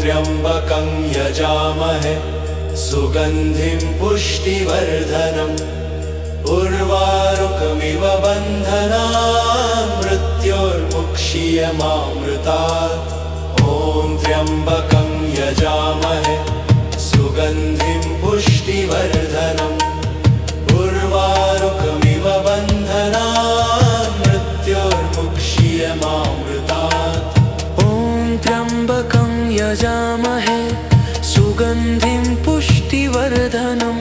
त्र्यम्बकं यजामहे सुगन्धिं पुष्टिवर्धनम् उर्वारुकमिव बन्धनान् मृत्योर्मुक्षीयमामृतात् ॐ त्र्यम्बकं यजामहे सुगन्धिं पुष्टिवर्धनम् उर्वारुकमिव बन्धनान् मृत्योर्मुक्षीयमामृतात् ॐ त्र्यम्बकं यजामहे सुगन्धिं पुष्टिवर्धनम्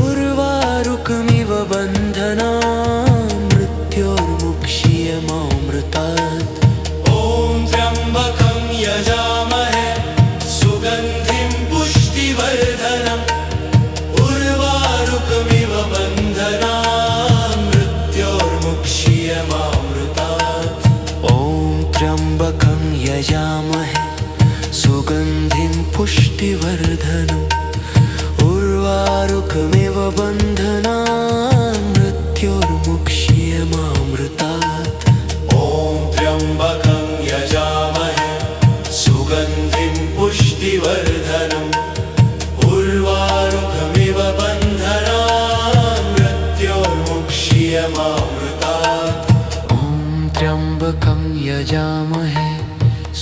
उर्वारुकमिव बन्धनान् मृत्योर्मुक्षीयमामृतात् ॐ त्र्यम्बकं यजामहे सुगन्धिं पुष्टिवर्धनम् उर्वारुकमिव बन्धनान् मृत्योर्मुक्षीयमामृतात् ॐ त्र्यम्बकं यजामहे सुगन्धिं पुष्टिवर्धनम् उर्वारुकमिव बन्धनान् मृत्योर्मुक्षीयमामृतात् ॐ त्र्यम्बकं यजामहे सुगन्धिं पुष्टिवर्धनम् उर्वारुकमिव बन्धनान् मृत्योर्मुक्षीयमामृतात् ॐ त्र्यम्बकं यजामहे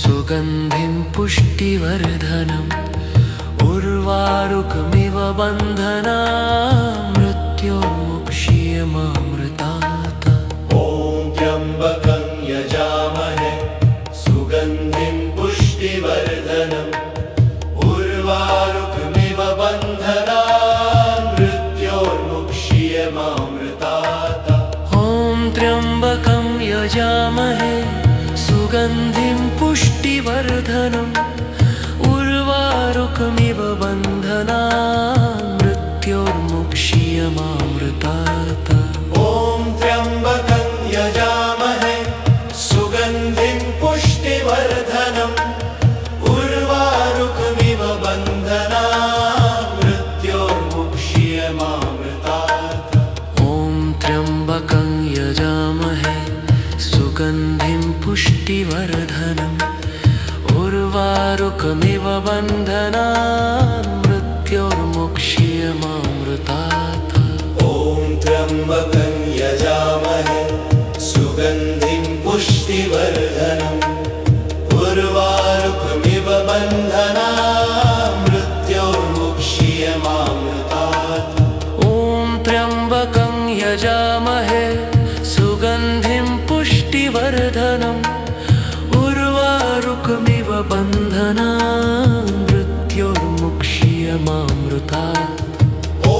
सुगन्धिं पुष्टिवर्धनम् उर्वारुकमिव बन्धनान् मृत्योर्मुक्षीयमामृतात् ॐ त्र्यम्बकं यजामहे सुगन्धिं पुष्टिवर्धनम् उर्वारुकमिव बन्धनान् मृत्योर्मुक्षीयमामृतात् यजामहे सुगन्धिं पुष्टिवर्धनम् उर्वारुकमिव बन्धनान् मृत्योर्मुक्षीयमामृतात् ॐ त्र्यम्बकं यजामहे सुगन्धिं पुष्टिवर्धनम् उर्वारुकमिव बन्धनान् मृत्योर्मुक्षीयमामृतात् ॐ त्र्यम्बकं यजामहे सुगन्धिं पुष्टिवर्धनम् उर्वारुकमिव बन्धनान् मृत्योर्मुक्षीयमामृतात् ॐ त्र्यम्बकं यजामहे सुगन्धिं पुष्टिवर्धनम् उर्वारुकमिव बन्धनान् मृत्योर्मुक्षीयमामृतात् ॐ त्र्यम्बकं यजामहे सुगन्धिं पुष्टिवर्धनम् उर्वारुकमिव बन्धनान् मृत्योर्मुक्षीयमामृतात् ॐ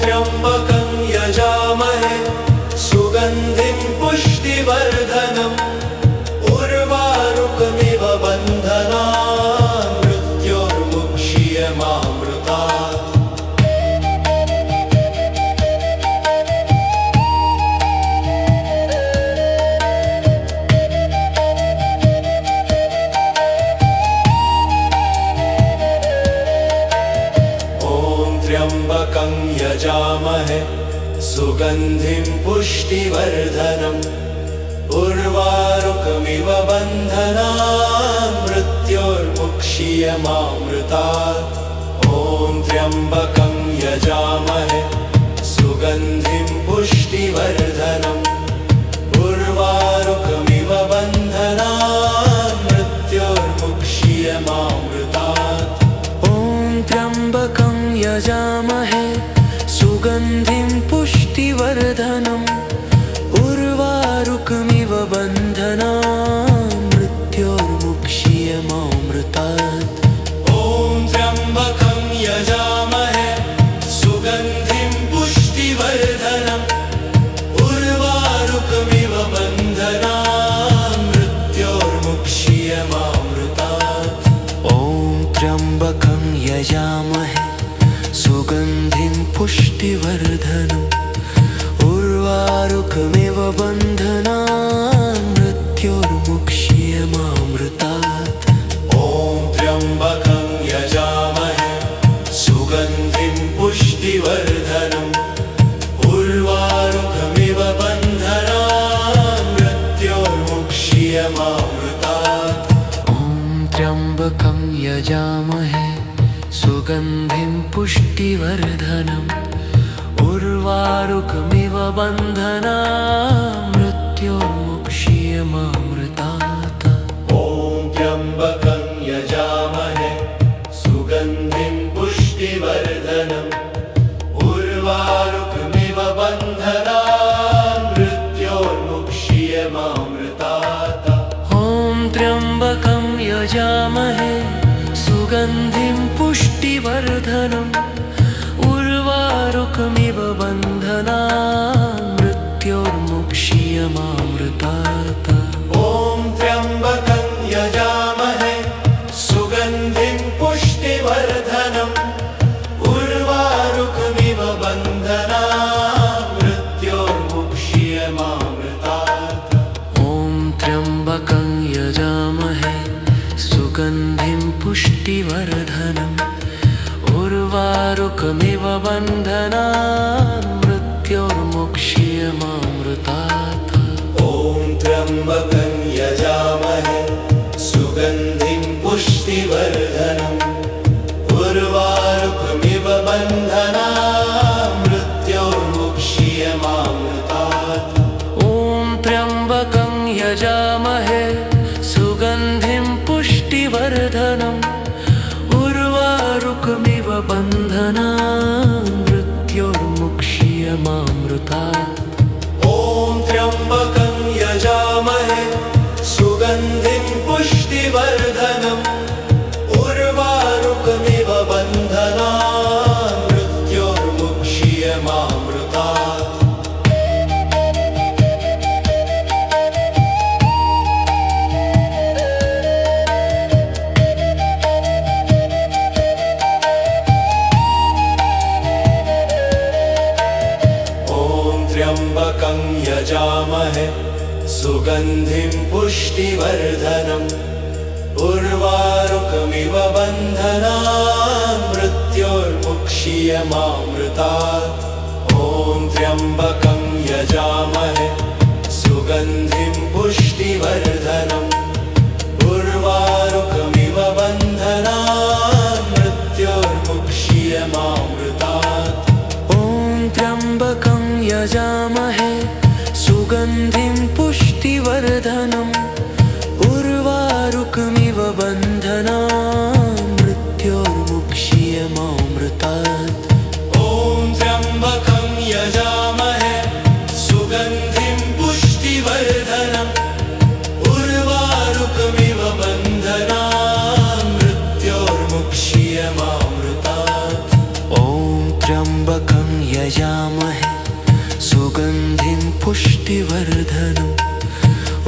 त्र्यम्बकं यजामहे सुगन्धिं पुष्टिवर्धनम् उर्वारुकमिव बन्धनान् मृत्योर्मुक्षीयमामृतात् त्र्यम्बकं यजामहे सुगन्धिं पुष्टिवर्धनम् उर्वारुकमिव बन्धनान् मृत्योर्मुक्षीयमामृतात् ॐ त्र्यम्बकं यजामहे सुगन्धिं पुष्टिवर्धनम् उर्वारुकमिव बन्धनान् मृत्योर्मुक्षीयमामृतात् ॐ त्र्यम्बकं यजामहे सुगन्धिं पुष्टिवर्धनम् उर्वारुकमिव बन्धनान् मृत्योर्मुक्षीयमामृतात् ॐ त्र्यम्बकं यजामहे सुगन्धिं पुष्टिवर्धनम् उर्वारुकमिव बन्धनान् मृत्योर्मुक्षीयमामृतात् ॐ त्र्यम्बकं यजामहे सुगन्धिं पुष्टिवर्धनम् उर्वारुकमिव बन्धनान् मृत्योर्मुक्षीयमामृतात् ॐ त्र्यम्बकं यजामहे सुगन्धिं पुष्टिवर्धनम् उर्वारुकमिव बन्धनान् मृत्योर्मुक्षीयमामृतात् ॐ त्र्यम्बकं यजामहे सुगन्धिं पुष्टिवर्धनम् उर्वारुकमिव बन्धनान् मृत्योर्मुक्षीयमामृतात् ॐ त्र्यम्बकं यजामहे सुगन्धिं पुष्टिवर्धनम् उर्वारुकमिव बन्धनान् मृत्योर्मुक्षीयमामृतात् ॐ त्र्यम्बकं यजामहे सुगन्धिं पुष्टिवर्धनम् उर्वारुकमिव बन्धनान् मृत्योर्मुक्षीयमामृतात् ॐ त्र्यम्बकं यजामहे सुगन्धिं पुष्टिवर्धनम् उर्वारुकमिव बन्धनान् मृत्योर्मुक्षीयमामृतात् ॐ त्र्यम्बकं यजामहे सुगन्धिं पुष्टिवर्धनम् उर्वारुकमिव बन्धनान् मृत्योर्मुक्षीयमामृतात् ॐ त्र्यम्बकं यजामहे सुगन्धिं पुष्टिवर्धनम् उर्वारुकमिव बन्धनान् मृत्योर्मुक्षीयमामृतात् ॐ त्र्यम्बकं यजामहे सुगन्धिं पुष्टिवर्धनम् उर्वारुकमिव बन्धनान् मृत्योर्मुक्षीयमामृतात् ॐ त्र्यम्बकं यजामहे सुगन्धिं पुष्टिवर्धनम् उर्वारुकमिव बन्धनान् मृत्योर्मुक्षीयमामृतात् त्र्यम्बकं यजामहे सुगन्धिं पुष्टिवर्धनम् उर्वारुकमिव बन्धनान् मृत्योर्मुक्षीयमामृतात् ॐ त्र्यम्बकं यजामहे सुगन्धिं पुष्टिवर्धनम् उर्वारुकमिव बन्धनान् मृत्योर्मुक्षीयमामृतात् ॐ त्र्यम्बकं यजामहे सुगन्धिं पुष्टिवर्धनम् उर्वारुकमिव बन्धनान् मृत्योर्मुक्षीयमामृतात् ॐ त्र्यम्बकं यजामहे सुगन्धिं पुष्टिवर्धनम् उर्वारुकमिव बन्धनान् मृत्योर्मुक्षीयमामृतात् ॐ त्र्यम्बकं यजामहे सुगन्धिं पुष्टिवर्धनम्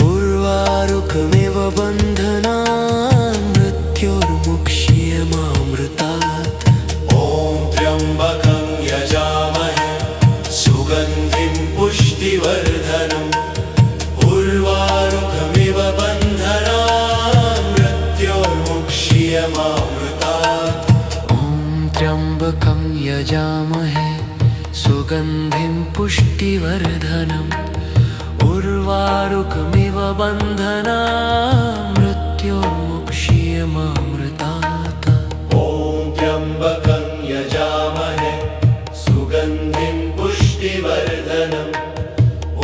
उर्वारुकमिव बन्धनान् मृत्योर्मुक्षीयमामृतात् ॐ त्र्यम्बकं यजामहे सुगन्धिं पुष्टिवर्धनम् उर्वारुकमिव बन्धनान् मृत्योर्मुक्षीयमामृतात् ॐ त्र्यम्बकं यजामहे सुगन्धिं पुष्टिवर्धनम् उर्वारुकमिव बन्धनान् मृत्योर्मुक्षीयमामृतात् ॐ त्र्यम्बकं यजामहे सुगन्धिं पुष्टिवर्धनम्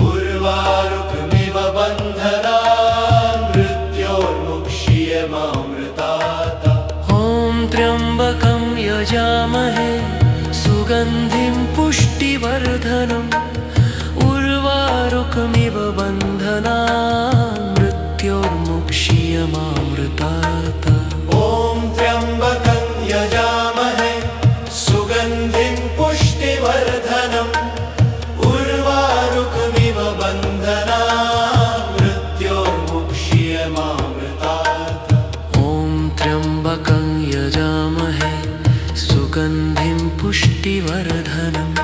उर्वारुकमिव बन्धनान् मृत्योर्मुक्षीयमामृतात् ॐ त्र्यम्बकं यजामहे सुगन्धिं पुष्टिवर्धनम् उर्वारुकमिव बन्धनान् मृत्योर्मुक्षीयमामृतात् ॐ त्र्यम्बकं यजामहे सुगन्धिं पुष्टिवर्धनम् उर्वारुकमिव बन्धनान् मृत्योर्मुक्षीयमामृतात् ॐ त्र्यम्बकं यजामहे सुगन्धिं पुष्टिवर्धनम्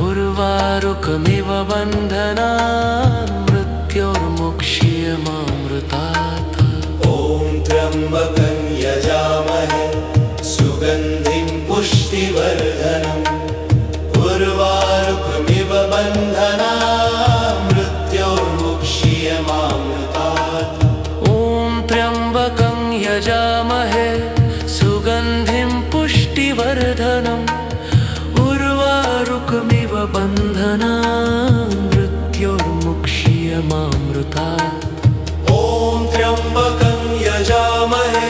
उर्वारुकमिव बन्धनान् मृत्योर्मुक्षीयमामृतात् ॐ त्र्यम्बकं यजामहे सुगन्धिं पुष्टिवर्धनम् उर्वारुकमिव बन्धनान् मृत्योर्मुक्षीयमामृतात् ॐ त्र्यम्बकं यजामहे सुगन्धिं पुष्टिवर्धनम् उर्वारुकमिव बन्धनान् मृत्योर्मुक्षीयमामृतात् ॐ त्र्यम्बकं यजामहे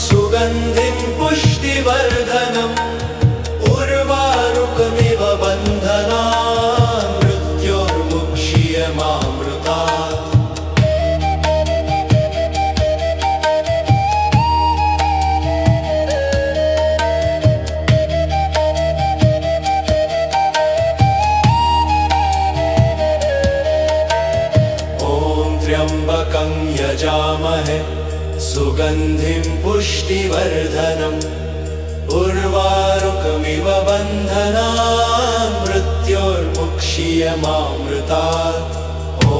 सुगन्धिं पुष्टिवर्धनम् उर्वारुकमिव बन्धनान् मृत्योर्मुक्षीयमामृतात् त्र्यम्बकं यजामहे सुगन्धिं पुष्टिवर्धनम् उर्वारुकमिव बन्धनान् मृत्योर्मुक्षीयमामृतात् ॐ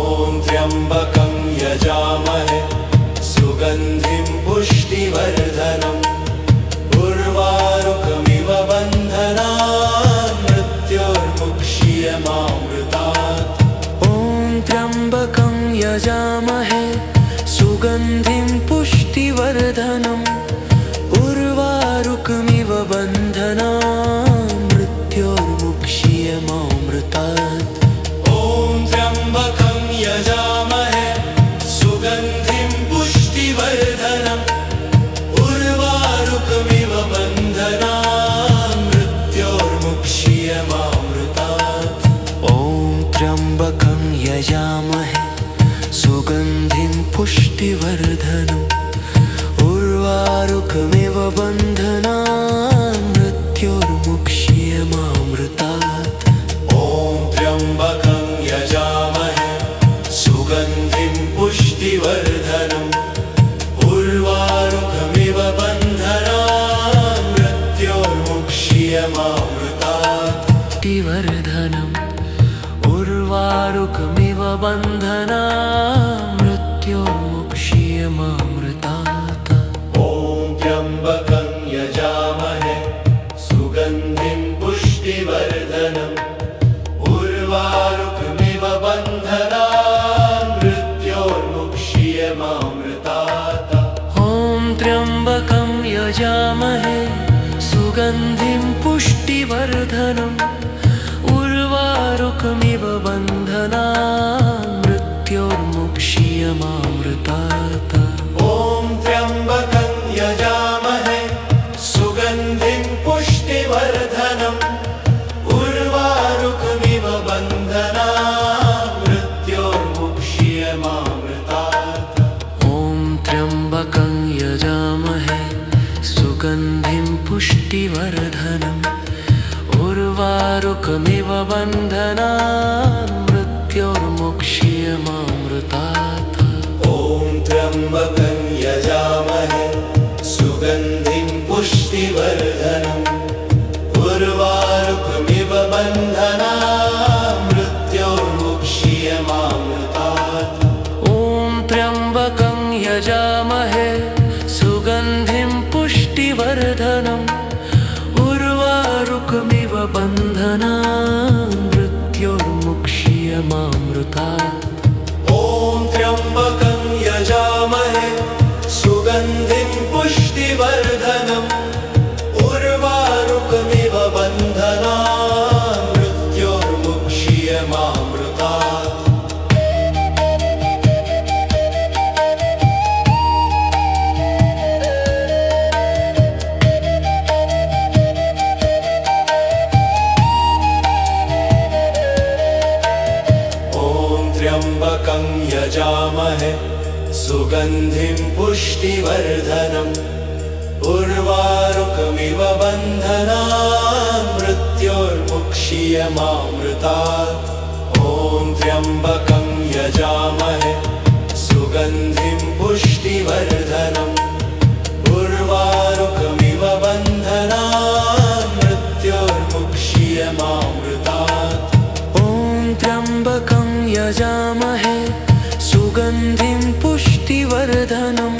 त्र्यम्बकं यजामहे सुगन्धिं पुष्टिवर्धनम् उर्वारुकमिव बन्धनान् मृत्योर्मुक्षीयमामृतात् ॐ त्र्यम्बकं यजामहे सुगन्धिं पुष्टिवर्धनम् उर्वारुकमिव बन्धनान् मृत्योर्मुक्षीयमामृतात् ॐ त्र्यम्बकं यजामहे सुगन्धिं पुष्टिवर्धनम् उर्वारुकमिव बन्धनान् मृत्योर्मुक्षीयमामृतात् ॐ त्र्यम्बकं यजामहे सुगन्धिं पुष्टिवर्धनम् उर्वारुकमिव बन्धनान् मृत्योर्मुक्षीयमामृतात् ॐ त्र्यम्बकं यजामहे सुगन्धिं पुष्टिवर्धनम् उर्वारुकमिव बन्धनान् मृत्योर्मुक्षीयमामृतात् पुष्टिवर्धनम् उर्वारुकमिव बन्धनान् मृत्योर्मुक्षीयमामृतात्। ॐ त्र्यम्बकं यजामहे सुगन्धिं पुष्टिवर्धनम् उर्वारुकमिव बन्धनान् मृत्योर्मुक्षीयमामृतात्। ॐ त्र्यम्बकं यजामहे सुगन्धिं पुष्टिवर्धनम् उर्वारुकमिव बन्धनान् मृत्योर्मुक्षीयमामृतात्। ॐ त्र्यम्बकं यजामहे सुगन्धिं पुष्टिवर्धनम् उर्वारुकमिव बन्धनान् मृत्योर्मुक्षीयमामृतात्। ॐ त्र्यम्बकं यजामहे सुगन्धिं पुष्टिवर्धनम् उर्वारुकमिव बन्धनान् मृत्योर्मुक्षीयमामृतात्। ॐ त्र्यम्बकं यजामहे सुगन्धिं पुष्टिवर्धनम् उर्वारुकमिव बन्धनान् मृत्योर्मुक्षीयमामृतात्। ॐ त्र्यम्बकं यजामहे सुगन्धिं पुष्टिवर्धनम् उर्वारुकमिव बन्धनान् मृत्योर्मुक्षीयमामृतात्। ॐ त्र्यम्बकं यजामहे सुगन्धिं पुष्टिवर्धनम् उर्वारुकमिव बन्धनान् मृत्योर्मुक्षीयमामृतात्। त्र्यम्बकं यजामहे सुगन्धिं पुष्टिवर्धनम् उर्वारुकमिव बन्धनान् मृत्योर्मुक्षीयमामृतात्। ॐ त्र्यम्बकं यजामहे सुगन्धिं पुष्टिवर्धनम् उर्वारुकमिव बन्धनान् मृत्योर्मुक्षीयमामृतात्। ॐ त्र्यम्बकं यजामहे सुगन्धिं पुष्टिवर्धनम्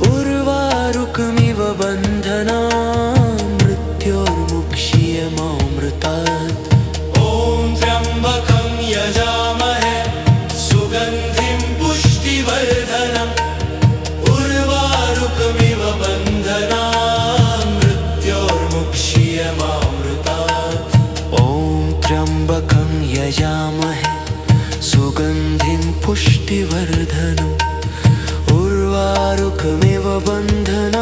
उर्वारुकमिव बन्धनान् मृत्योर्मुक्षीयमामृतात्। ॐ त्र्यम्बकं यजामहे सुगन्धिं पुष्टिवर्धनम् उर्वारुकमिव बन्धनान् मृत्योर्मुक्षीयमामृतात्। ॐ त्र्यम्बकं यजामहे सुगन्धिं पुष्टिवर्धनम् उर्वारुकमिव बन्धनान्